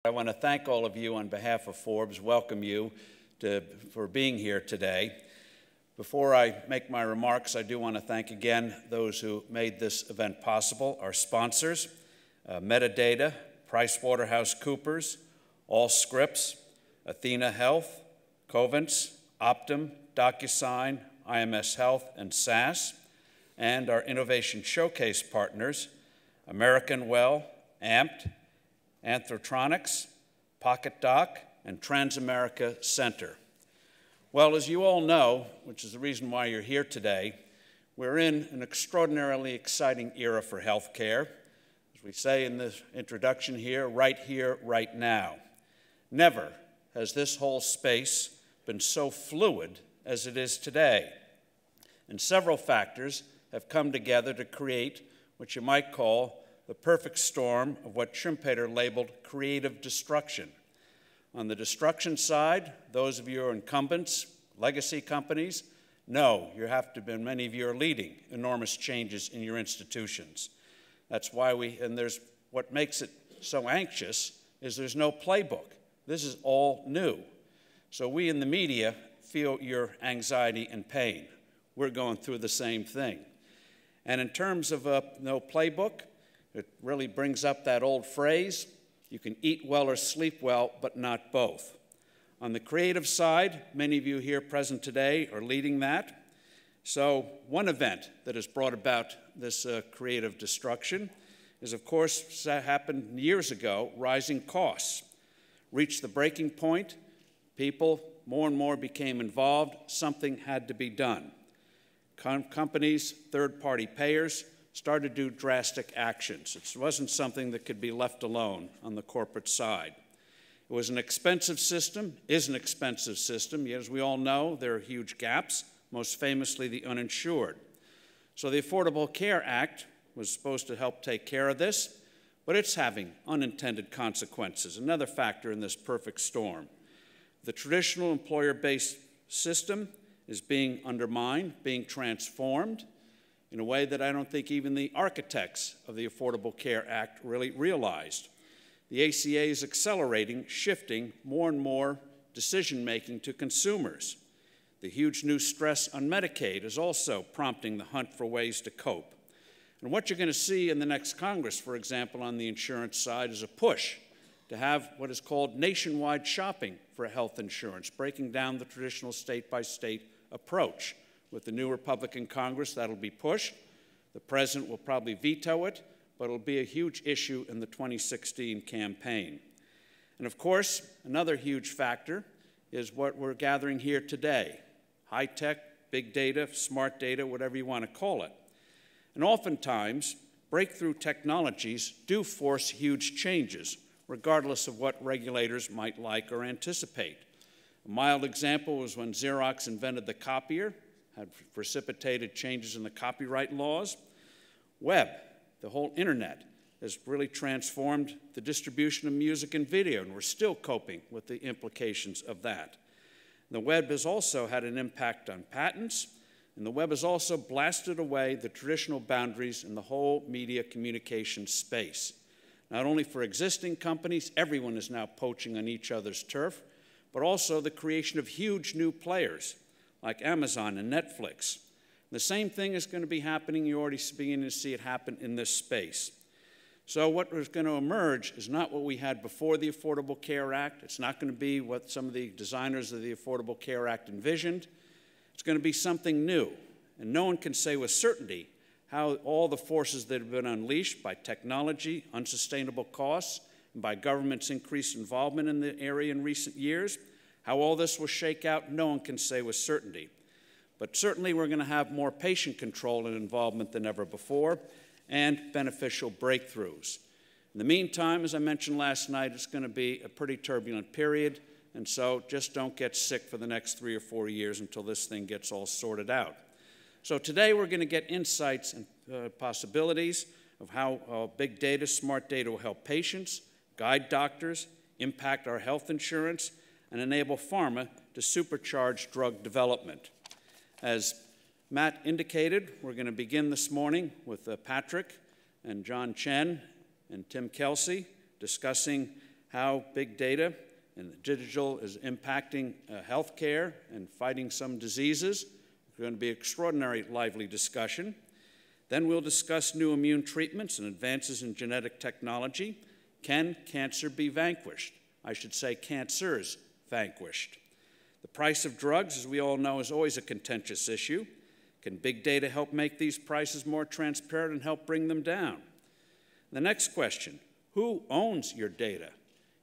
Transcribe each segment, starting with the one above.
I want to thank all of you on behalf of Forbes, welcome you for being here today. Before I make my remarks, I do want to thank again those who made this event possible, our sponsors, Metadata, PricewaterhouseCoopers, Allscripts, Athena Health, Covance, Optum, DocuSign, IMS Health, and SAS, and our Innovation Showcase partners, American Well, Amped, Anthrotronics, PocketDoc, and Transamerica Center. Well, as you all know, which is the reason why you're here today, we're in an extraordinarily exciting era for healthcare. As we say in the introduction here, right now. Never has this whole space been so fluid as it is today. And several factors have come together to create what you might call the perfect storm of what Schumpeter labeled creative destruction. On the destruction side, those of you who are incumbents, legacy companies, know many of you are leading enormous changes in your institutions. That's why what makes it so anxious is there's no playbook. This is all new. So we in the media feel your anxiety and pain. We're going through the same thing. And in terms of no playbook, it really brings up that old phrase, you can eat well or sleep well, but not both. On the creative side, many of you here present today are leading that. So one event that has brought about this creative destruction is, of course, happened years ago, rising costs. Reached the breaking point, people more and more became involved, something had to be done. Companies, third-party payers, started to do drastic actions. It wasn't something that could be left alone on the corporate side. It was an expensive system, is an expensive system. Yet, as we all know, there are huge gaps, most famously the uninsured. So the Affordable Care Act was supposed to help take care of this, but it's having unintended consequences, another factor in this perfect storm. The traditional employer-based system is being undermined, being transformed, in a way that I don't think even the architects of the Affordable Care Act really realized. The ACA is accelerating, shifting more and more decision-making to consumers. The huge new stress on Medicaid is also prompting the hunt for ways to cope. And what you're going to see in the next Congress, for example, on the insurance side, is a push to have what is called nationwide shopping for health insurance, breaking down the traditional state-by-state approach. With the new Republican Congress, that'll be pushed. The president will probably veto it, but it'll be a huge issue in the 2016 campaign. And of course, another huge factor is what we're gathering here today. High-tech, big data, smart data, whatever you want to call it. And oftentimes, breakthrough technologies do force huge changes, regardless of what regulators might like or anticipate. A mild example was when Xerox invented the copier, had precipitated changes in the copyright laws. Web, the whole internet, has really transformed the distribution of music and video, and we're still coping with the implications of that. The web has also had an impact on patents, and the web has also blasted away the traditional boundaries in the whole media communication space. Not only for existing companies, everyone is now poaching on each other's turf, but also the creation of huge new players like Amazon and Netflix. The same thing is going to be happening. You're already beginning to see it happen in this space. So what is going to emerge is not what we had before the Affordable Care Act. It's not going to be what some of the designers of the Affordable Care Act envisioned. It's going to be something new. And no one can say with certainty how all the forces that have been unleashed by technology, unsustainable costs, and by government's increased involvement in the area in recent years, how all this will shake out, no one can say with certainty. But certainly we're going to have more patient control and involvement than ever before, and beneficial breakthroughs. In the meantime, as I mentioned last night, it's going to be a pretty turbulent period, and so just don't get sick for the next 3 or 4 years until this thing gets all sorted out. So today we're going to get insights and possibilities of how big data, smart data will help patients, guide doctors, impact our health insurance, and enable pharma to supercharge drug development. As Matt indicated, we're going to begin this morning with Patrick and John Chen and Tim Kelsey discussing how big data and digital is impacting healthcare and fighting some diseases. It's going to be an extraordinary lively discussion. Then we'll discuss new immune treatments and advances in genetic technology. Can cancer be vanquished? I should say cancers vanquished. The price of drugs, as we all know, is always a contentious issue. Can big data help make these prices more transparent and help bring them down? The next question, who owns your data?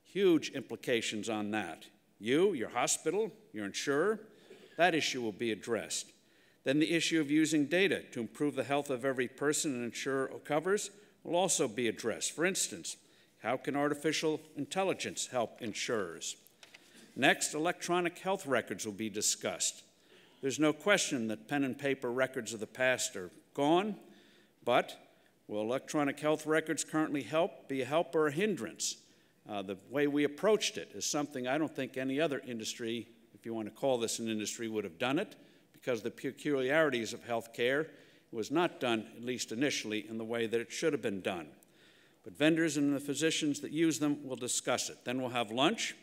Huge implications on that. You, your hospital, your insurer, that issue will be addressed. Then the issue of using data to improve the health of every person an insurer covers will also be addressed. For instance, how can artificial intelligence help insurers? Next, electronic health records will be discussed. There's no question that pen and paper records of the past are gone, but will electronic health records currently be a help or a hindrance? The way we approached it is something I don't think any other industry, if you want to call this an industry, would have done it, because the peculiarities of healthcare was not done, at least initially, in the way that it should have been done. But vendors and the physicians that use them will discuss it. Then we'll have lunch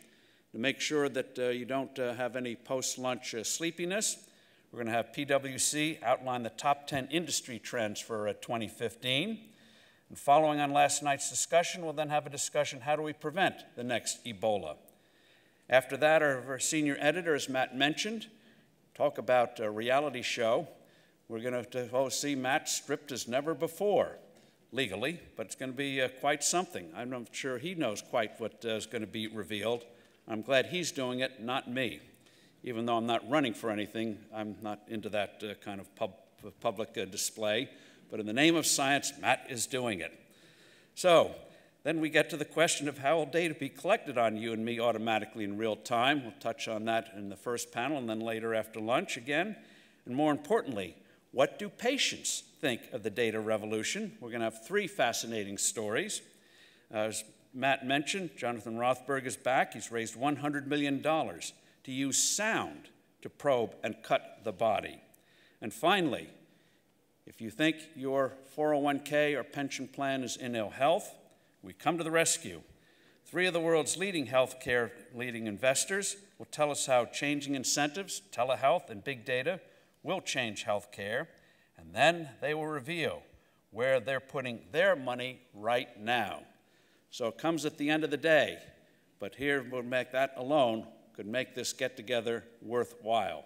to make sure that you don't have any post-lunch sleepiness. We're going to have PwC outline the top 10 industry trends for 2015. And following on last night's discussion, we'll then have a discussion, how do we prevent the next Ebola? After that, our senior editor, as Matt mentioned, talk about a reality show. We're going to see Matt stripped as never before, legally, but it's going to be quite something. I'm not sure he knows quite what is going to be revealed. I'm glad he's doing it, not me. Even though I'm not running for anything, I'm not into that kind of public display. But in the name of science, Matt is doing it. So then we get to the question of how will data be collected on you and me automatically in real time. We'll touch on that in the first panel and then later after lunch again. And more importantly, what do patients think of the data revolution? We're going to have 3 fascinating stories. As Matt mentioned, Jonathan Rothberg is back. He's raised $100 million to use sound to probe and cut the body. And finally, if you think your 401k or pension plan is in ill health, we come to the rescue. 3 of the world's leading healthcare investors will tell us how changing incentives, telehealth, and big data will change healthcare, and then they will reveal where they're putting their money right now. So it comes at the end of the day, but here we'll make that alone could make this get-together worthwhile.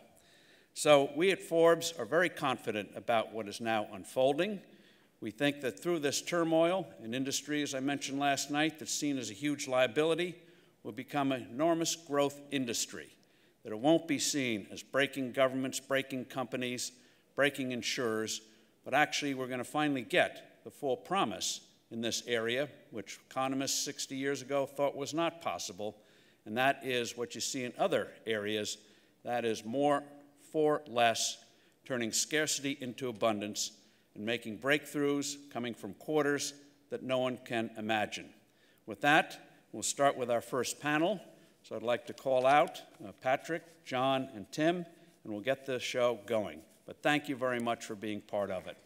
So we at Forbes are very confident about what is now unfolding. We think that through this turmoil, an industry, as I mentioned last night, that's seen as a huge liability, will become an enormous growth industry, that it won't be seen as breaking governments, breaking companies, breaking insurers, but actually we're going to finally get the full promise in this area, which economists 60 years ago thought was not possible, and that is what you see in other areas, that is more for less, turning scarcity into abundance, and making breakthroughs coming from quarters that no one can imagine. With that, we'll start with our first panel. So I'd like to call out Patrick, John, and Tim, and we'll get the show going. But thank you very much for being part of it.